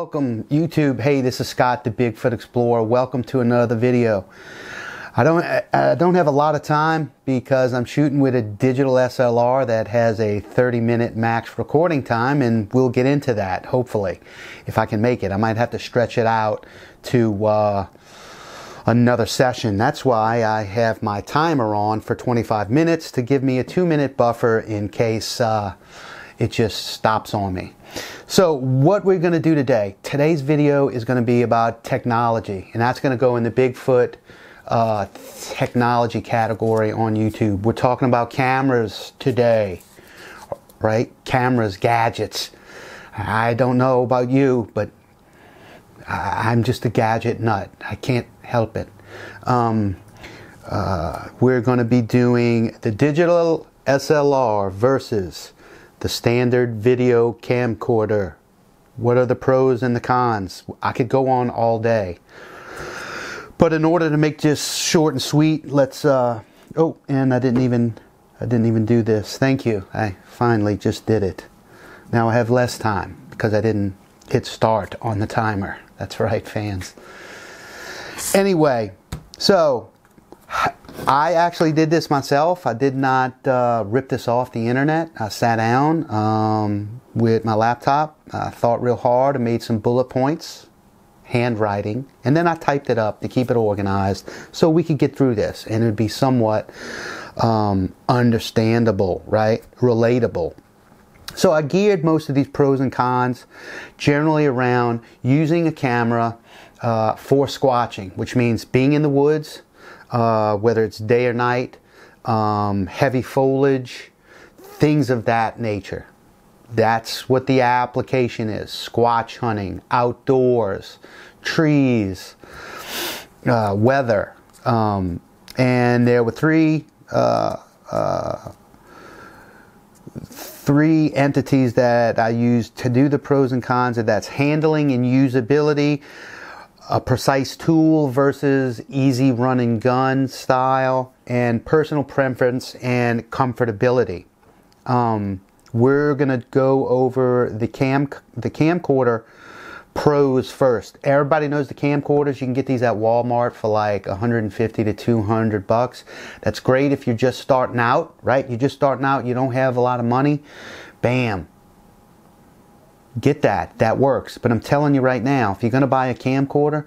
Welcome YouTube. Hey, this is Scott, the Bigfoot Explorer. Welcome to another video. I don't have a lot of time because I'm shooting with a digital SLR that has a 30-minute max recording time, and we'll get into that hopefully if I can make it. I might have to stretch it out to another session. That's why I have my timer on for 25 minutes to give me a 2-minute buffer in case it just stops on me. So what we're going to do today, today's video is going to be about technology, and that's going to go in the Bigfoot technology category on YouTube. We're talking about cameras today, right? Cameras, gadgets. I don't know about you, but I'm just a gadget nut. I can't help it. We're going to be doing the digital SLR versus the standard video camcorder. What are the pros and the cons? I could go on all day. But in order to make this short and sweet, let's oh, and I didn't even do this. Thank you. I finally just did it. Now I have less time because I didn't hit start on the timer. That's right, fans. Anyway, so I actually did this myself. I did not rip this off the internet. I sat down with my laptop. I thought real hard and made some bullet points, handwriting, and then I typed it up to keep it organized so we could get through this and it would be somewhat understandable, right? Relatable. So I geared most of these pros and cons generally around using a camera for squatching, which means being in the woods, whether it's day or night, heavy foliage, things of that nature. That's what the application is. Squatch hunting, outdoors, trees, weather. And there were three entities that I used to do the pros and cons, and that's handling and usability, a precise tool versus easy run and gun style, and personal preference and comfortability. We're gonna go over the camcorder pros first. Everybody knows the camcorders. You can get these at Walmart for like 150 to 200 bucks. That's great if you're just starting out, right? You're just starting out, you don't have a lot of money. Bam. Get that. That works. But I'm telling you right now, if you're gonna buy a camcorder,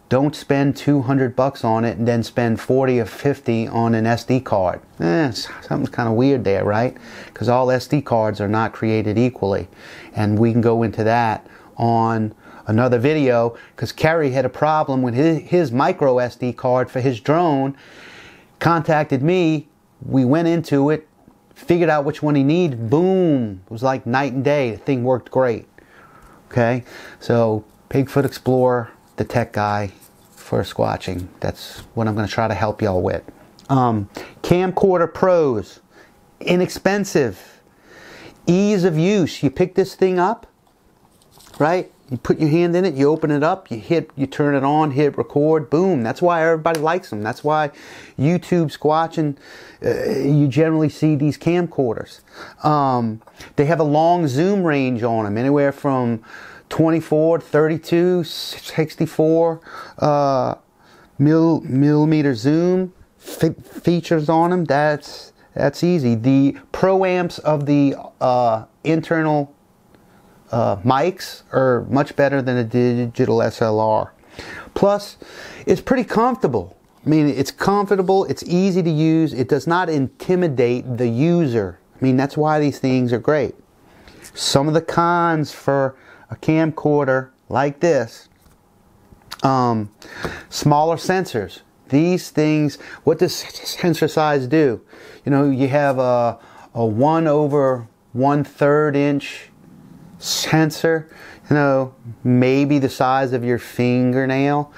don't spend 200 bucks on it and then spend 40 or 50 on an SD card. Something's kind of weird there, right? Because all SD cards are not created equally. And we can go into that on another video, because Kerry had a problem with his micro SD card for his drone. Contacted me. We went into it, figured out which one he needed. Boom. It was like night and day. The thing worked great. Okay? So, Bigfoot Explorer, the tech guy for squatching. That's what I'm going to try to help y'all with. Camcorder pros. Inexpensive. Ease of use. You pick this thing up, right? You put your hand in it, you open it up, you turn it on, hit record, boom. That's why everybody likes them. That's why YouTube squatching, you generally see these camcorders. They have a long zoom range on them, anywhere from 24, 32, 64 millimeter zoom features on them. That's easy. The pro amps of the internal mics are much better than a digital SLR. Plus, it's pretty comfortable. I mean, it's comfortable, it's easy to use, it does not intimidate the user. I mean, that's why these things are great. Some of the cons for a camcorder like this, smaller sensors. These things, what does sensor size do? You know, you have a 1/1/3 inch sensor, you know, maybe the size of your fingernail.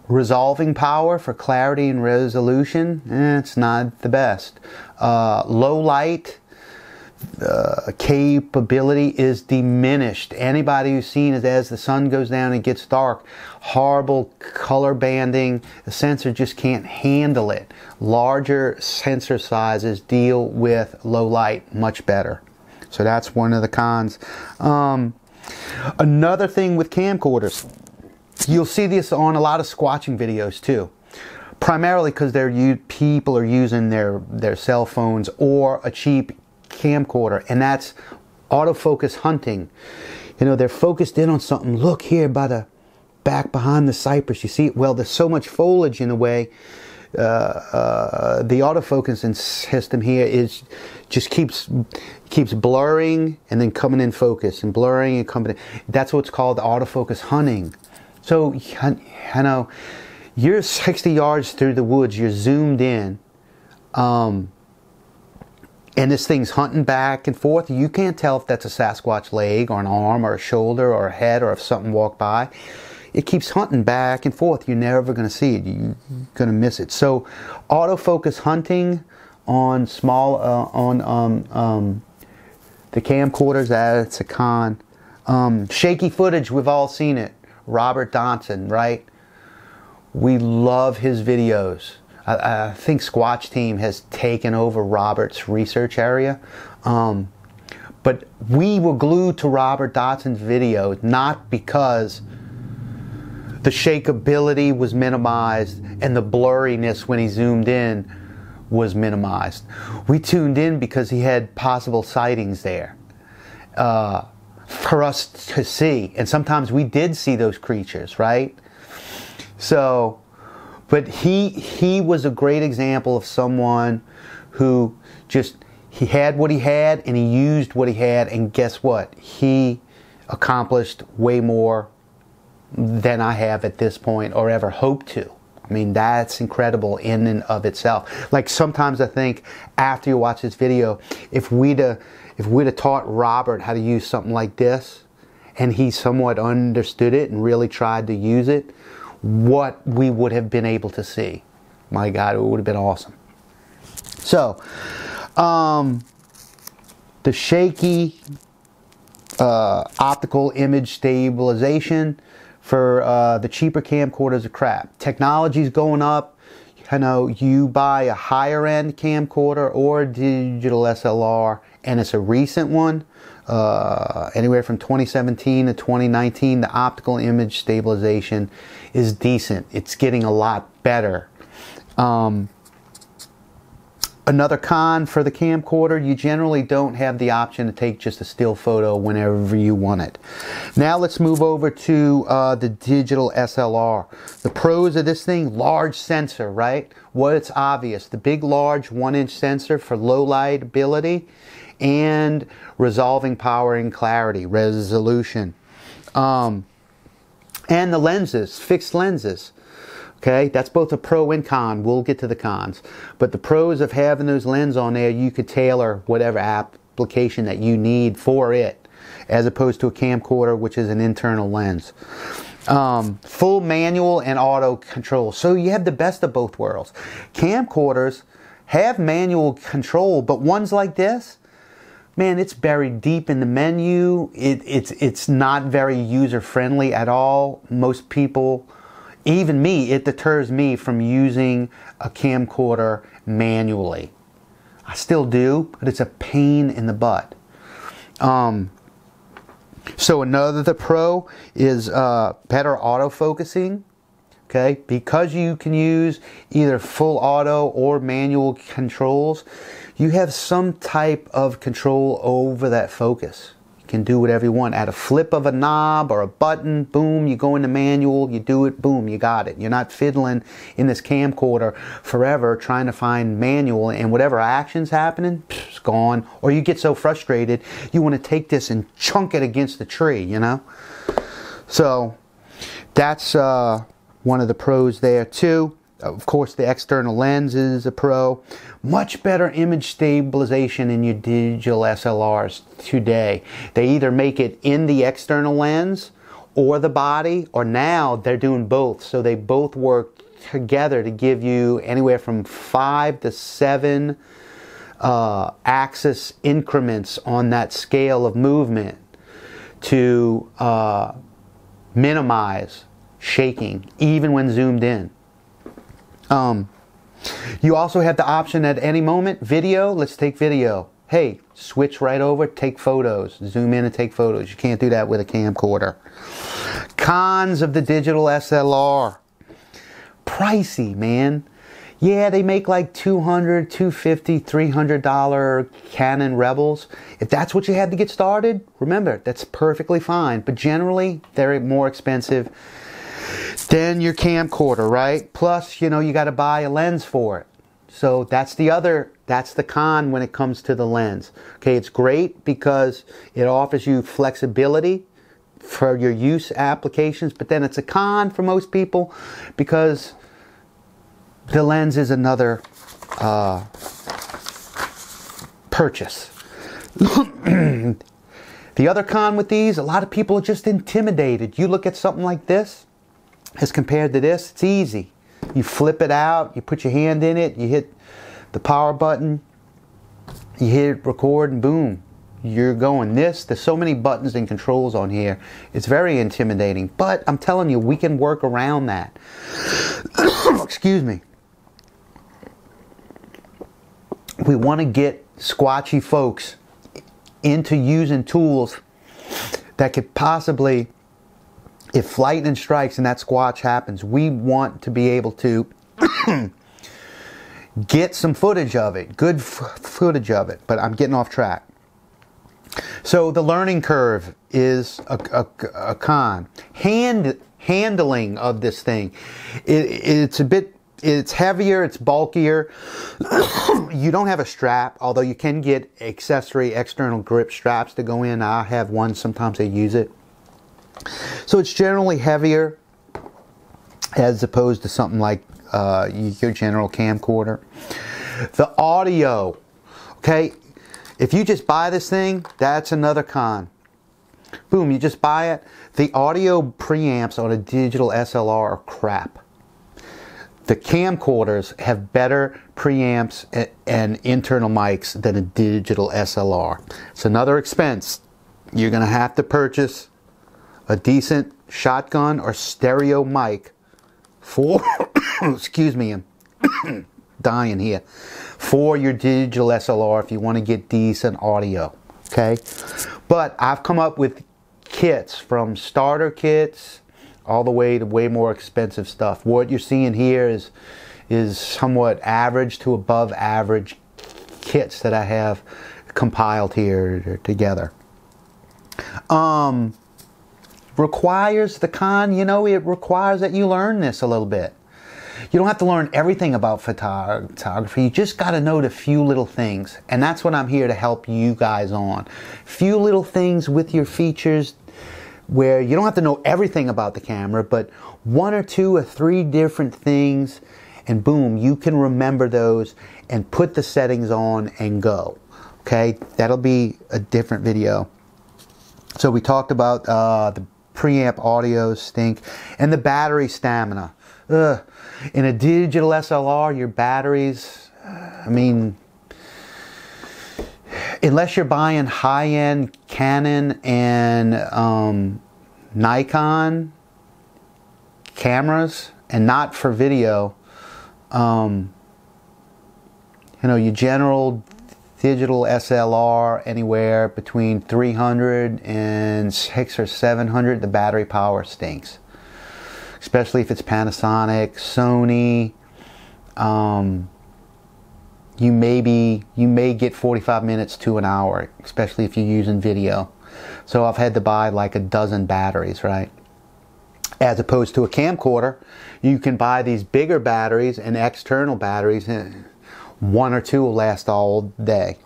Resolving power for clarity and resolution, it's not the best. Low light capability is diminished. Anybody who's seen it as the sun goes down and gets dark, horrible color banding, the sensor just can't handle it. Larger sensor sizes deal with low light much better. So that's one of the cons. Another thing with camcorders, you'll see this on a lot of squatching videos too. Primarily because people are using their cell phones or a cheap camcorder, and that's autofocus hunting. You know, they're focused in on something. Look here by the back behind the cypress. You see it? Well, there's so much foliage in the way. The autofocusing system here just keeps blurring and then coming in focus and blurring and coming in. That's what's called autofocus hunting. So, you know, you're 60 yards through the woods, you're zoomed in, and this thing's hunting back and forth. You can't tell if that's a Sasquatch leg or an arm or a shoulder or a head or if something walked by. It keeps hunting back and forth. You're never going to see it. You're going to miss it. So autofocus hunting on small, the camcorders, that's a con. Shaky footage, we've all seen it. Robert Dodson, right? We love his videos. I think Squatch Team has taken over Robert's research area. But we were glued to Robert Dodson's video, not because the shakeability was minimized and the blurriness when he zoomed in was minimized. We tuned in because he had possible sightings there for us to see. And sometimes we did see those creatures, right? So, but he was a great example of someone who he had what he had and he used what he had, and guess what? He accomplished way more than I have at this point or ever hoped to. I mean, that's incredible in and of itself. Like sometimes I think after you watch this video, if we'd have taught Robert how to use something like this and he somewhat understood it and really tried to use it, what we would have been able to see. My God, it would have been awesome. So, the shaky optical image stabilization for the cheaper camcorders are crap. Technology's going up. You know, you buy a higher end camcorder or digital SLR, and it's a recent one, anywhere from 2017 to 2019, the optical image stabilization is decent. It's getting a lot better. Another con for the camcorder, you generally don't have the option to take just a still photo whenever you want it. Now let's move over to the digital SLR. The pros of this thing, large sensor, right? Well, it's obvious. The big, large 1-inch sensor for low light ability and resolving power and clarity, resolution. And the lenses, fixed lenses. Okay, that's both a pro and con. We'll get to the cons. But the pros of having those lenses on there, you could tailor whatever application that you need for it, as opposed to a camcorder, which is an internal lens. Full manual and auto control. So you have the best of both worlds. Camcorders have manual control, but ones like this, man, it's buried deep in the menu. It's not very user-friendly at all. Most people, even me, it deters me from using a camcorder manually. I still do, but it's a pain in the butt. So another pro is better autofocusing. Okay, because you can use either full auto or manual controls, you have some type of control over that focus. You can do whatever you want. At a flip of a knob or a button, boom, you go into manual, you do it, boom, you got it. You're not fiddling in this camcorder forever trying to find manual, and whatever action's happening, it's gone. Or you get so frustrated, you want to take this and chunk it against the tree, you know? So, that's one of the pros there too. Of course, the external lens is a pro. Much better image stabilization in your digital SLRs today. They either make it in the external lens or the body, or now they're doing both. So they both work together to give you anywhere from 5 to 7 axis increments on that scale of movement to minimize shaking, even when zoomed in. You also have the option at any moment, video, let's take video. hey, switch right over, take photos, zoom in and take photos. You can't do that with a camcorder. Cons of the digital SLR. Pricey, man. Yeah, they make like $200, $250, $300 Canon Rebels. If that's what you had to get started, remember, that's perfectly fine. But generally, they're more expensive than your camcorder, right? Plus, you know, you got to buy a lens for it. So that's the con when it comes to the lens. Okay, it's great because it offers you flexibility for your use applications, but then it's a con for most people because the lens is another purchase. The other con with these, a lot of people are just intimidated. You look at something like this as compared to this, it's easy. You flip it out, you put your hand in it, you hit the power button, you hit record, and boom, you're going. There's so many buttons and controls on here. It's very intimidating, but I'm telling you, we can work around that. Excuse me. We want to get squatchy folks into using tools that could possibly, if lightning strikes and that squatch happens, we want to be able to get some footage of it, good footage of it, but I'm getting off track. So the learning curve is a con. Handling of this thing, it's heavier, it's bulkier. You don't have a strap, although you can get accessory external grip straps to go in. I have one, sometimes I use it. So it's generally heavier as opposed to something like your general camcorder. The audio, okay, if you just buy this thing, that's another con. Boom, you just buy it. The audio preamps on a digital SLR are crap. The camcorders have better preamps and internal mics than a digital SLR. It's another expense. You're going to have to purchase a decent shotgun or stereo mic for, excuse me, I'm dying here, for your digital SLR if you want to get decent audio, okay? But I've come up with kits, from starter kits all the way to way more expensive stuff. What you're seeing here is somewhat average to above average kits that I have compiled here together. Requires the con, you know, it requires that you learn this a little bit. You don't have to learn everything about photography. You just got to know the few little things. And that's what I'm here to help you guys on. Few little things with your features where you don't have to know everything about the camera, but one or two or three different things, and boom, you can remember those and put the settings on and go. Okay, that'll be a different video. So we talked about the preamp audio stink and the battery stamina. In a digital SLR, your batteries, I mean, unless you're buying high-end Canon and Nikon cameras, and not for video, you know, your general digital SLR, anywhere between 300 and 600 or 700, the battery power stinks. Especially if it's Panasonic, Sony. You may get 45 minutes to an hour, especially if you're using video. So I've had to buy like a dozen batteries, right? As opposed to a camcorder, you can buy these bigger batteries and external batteries, and one or two will last all day.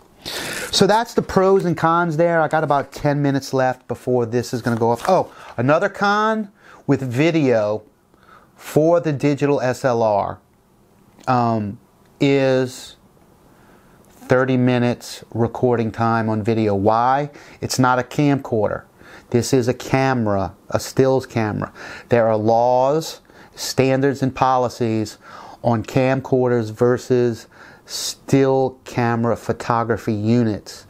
So that's the pros and cons there. I got about 10 minutes left before this is going to go off. Oh, another con with video for the digital SLR is 30 minutes recording time on video. Why? It's not a camcorder. This is a camera, a stills camera. There are laws, standards, and policies on camcorders versus still camera photography units.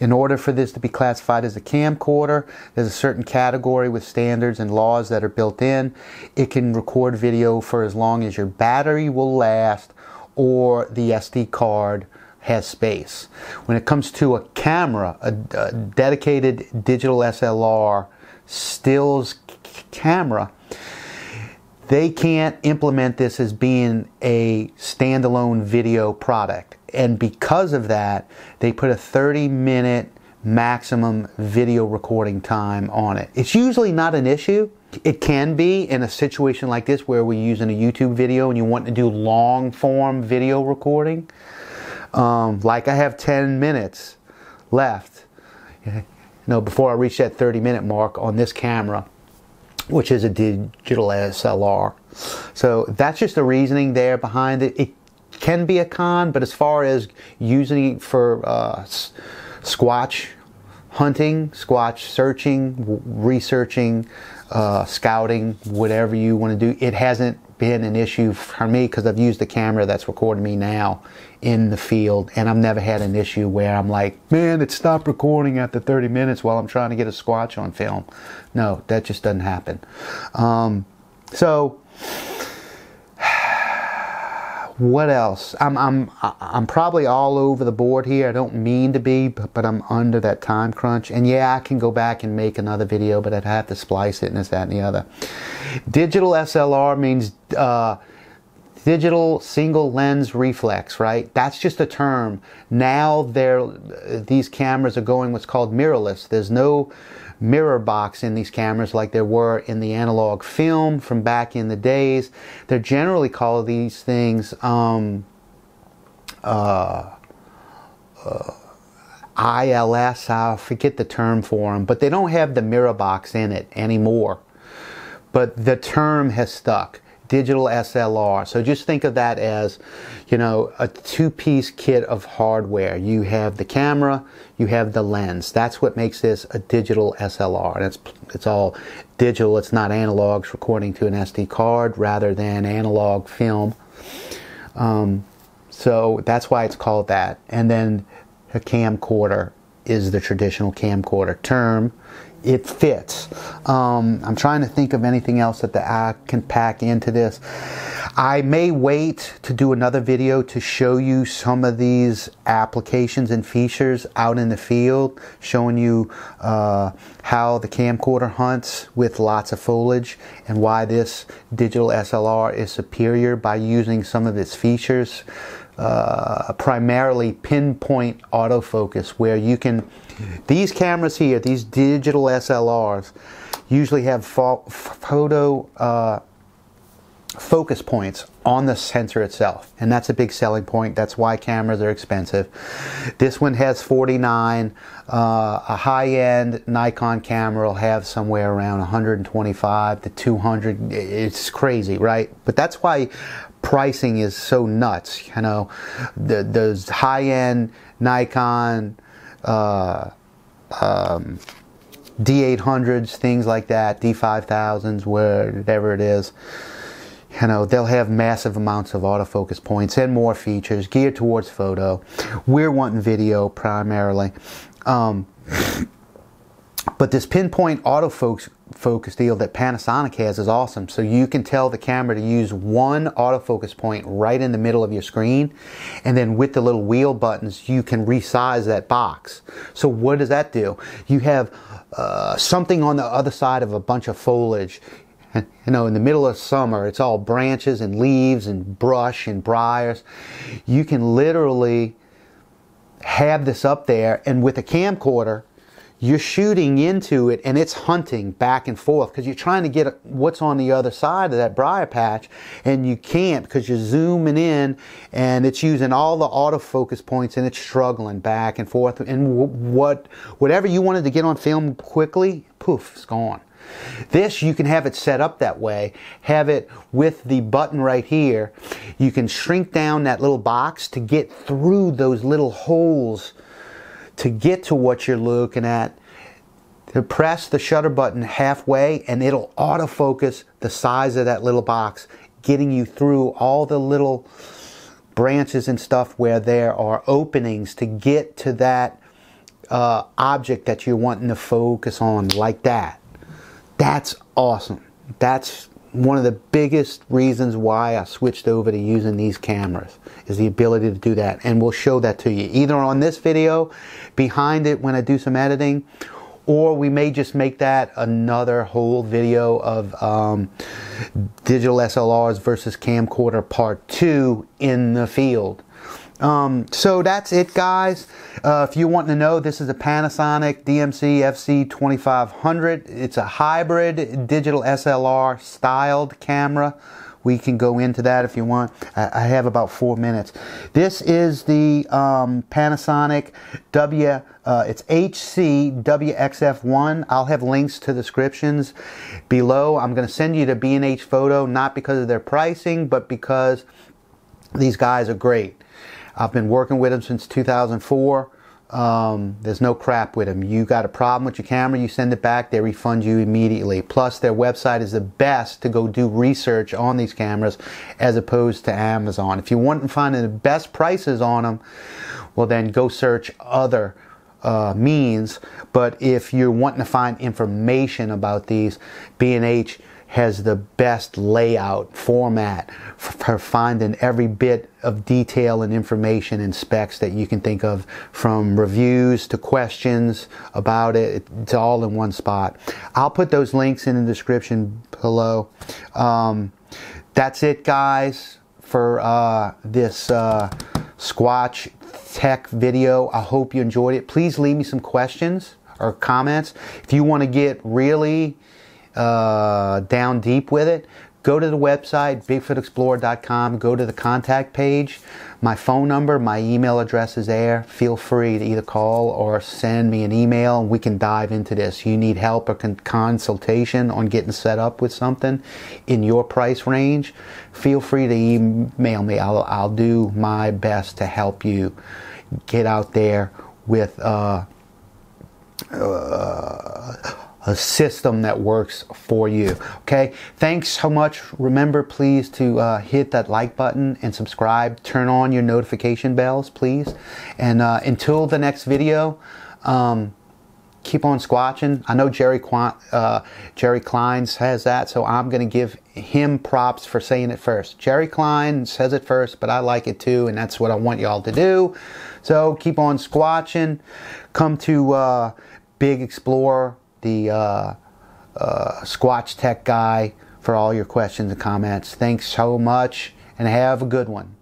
In order for this to be classified as a camcorder, there's a certain category with standards and laws that are built in. It can record video for as long as your battery will last or the SD card has space. When it comes to a camera, a dedicated digital SLR stills camera, they can't implement this as being a standalone video product. And because of that, they put a 30-minute maximum video recording time on it. It's usually not an issue. It can be in a situation like this where we're using a YouTube video and you want to do long form video recording. Like I have 10 minutes left, before I reach that 30-minute mark on this camera, which is a digital SLR. So that's just the reasoning there behind it. It can be a con, but as far as using it for Squatch hunting, Squatch searching, researching, scouting, whatever you want to do, it hasn't been an issue for me because I've used the camera that's recording me now in the field, and I've never had an issue where I'm like, man, it stopped recording after 30 minutes while I'm trying to get a Squatch on film. No, that just doesn't happen. So what else? I'm probably all over the board here. I don't mean to be, but I'm under that time crunch. And yeah, I can go back and make another video, but I'd have to splice it and this, that, and the other. Digital SLR means digital single lens reflex, right? That's just a term. Now these cameras are going what's called mirrorless. There's no mirror box in these cameras like there were in the analog film from back in the days. They're generally called these things ILS, I forget the term for them, but they don't have the mirror box in it anymore. But the term has stuck. Digital SLR. So just think of that as, a two-piece kit of hardware. You have the camera, you have the lens. That's what makes this a digital SLR. And it's all digital. It's not analog. It's recording to an SD card rather than analog film. So that's why it's called that. And then a camcorder is the traditional camcorder term. It fits. I'm trying to think of anything else that I can pack into this. I may wait to do another video to show you some of these applications and features out in the field, showing you how the camcorder hunts with lots of foliage and why this digital SLR is superior by using some of its features. Primarily pinpoint autofocus, where you can, these cameras here, these digital SLRs usually have photo focus points on the sensor itself, and that's a big selling point. That's why cameras are expensive. This one has 49. A high-end Nikon camera will have somewhere around 125 to 200. It's crazy, right? But that's why pricing is so nuts. Those high-end Nikon D800s, things like that, D5000s, whatever it is, they'll have massive amounts of autofocus points and more features geared towards photo. We're wanting video primarily. But this pinpoint autofocus deal that Panasonic has is awesome. So you can tell the camera to use one autofocus point right in the middle of your screen, and then with the little wheel buttons you can resize that box. So what does that do? You have something on the other side of a bunch of foliage. In the middle of summer, it's all branches and leaves and brush and briars. You can literally have this up there, and with a camcorder, you're shooting into it and it's hunting back and forth because you're trying to get what's on the other side of that briar patch, and you can't because you're zooming in and it's using all the autofocus points and it's struggling back and forth. And whatever you wanted to get on film quickly, poof, it's gone. This, you can have it set up that way, have it with the button right here. You can shrink down that little box to get through those little holes to get to what you're looking at. To press the shutter button halfway and it'll autofocus the size of that little box, getting you through all the little branches and stuff where there are openings to get to that object that you're wanting to focus on, like that. That's awesome. That's one of the biggest reasons why I switched over to using these cameras is the ability to do that. And we'll show that to you either on this video, behind it when I do some editing, or we may just make that another whole video of digital SLRs versus camcorder part 2 in the field. So that's it, guys. If you want to know, this is a Panasonic DMC FC2500. It's a hybrid digital SLR styled camera. We can go into that if you want. I have about 4 minutes. This is the Panasonic it's HC WXF1. I'll have links to descriptions below. I'm going to send you the B&H photo, not because of their pricing, but because these guys are great. I've been working with them since 2004. There's no crap with them. You got a problem with your camera, you send it back, they refund you immediately. Plus, their website is the best to go do research on these cameras as opposed to Amazon. If you want to find the best prices on them, well then go search other means. But if you're wanting to find information about these, B&H has the best layout format for finding every bit of detail and information and specs that you can think of, from reviews to questions about it. It's all in one spot. I'll put those links in the description below. That's it, guys, for this Squatch tech video. I hope you enjoyed it. Please leave me some questions or comments. If you want to get really down deep with it, go to the website bigfootexplorer.com, go to the contact page. My phone number, my email address is there. Feel free to either call or send me an email and we can dive into this. You need help or consultation on getting set up with something in your price range, feel free to email me. I'll do my best to help you get out there with a system that works for you. Okay, thanks so much. Remember, please, to hit that like button and subscribe. Turn on your notification bells, please. And until the next video, keep on squatching. I know Jerry Klein says that, so I'm going to give him props for saying it first. Jerry Klein says it first, but I like it too, and that's what I want y'all to do. So keep on squatching. Come to Big Explorer, the Squatch Tech guy, for all your questions and comments. Thanks so much, and have a good one.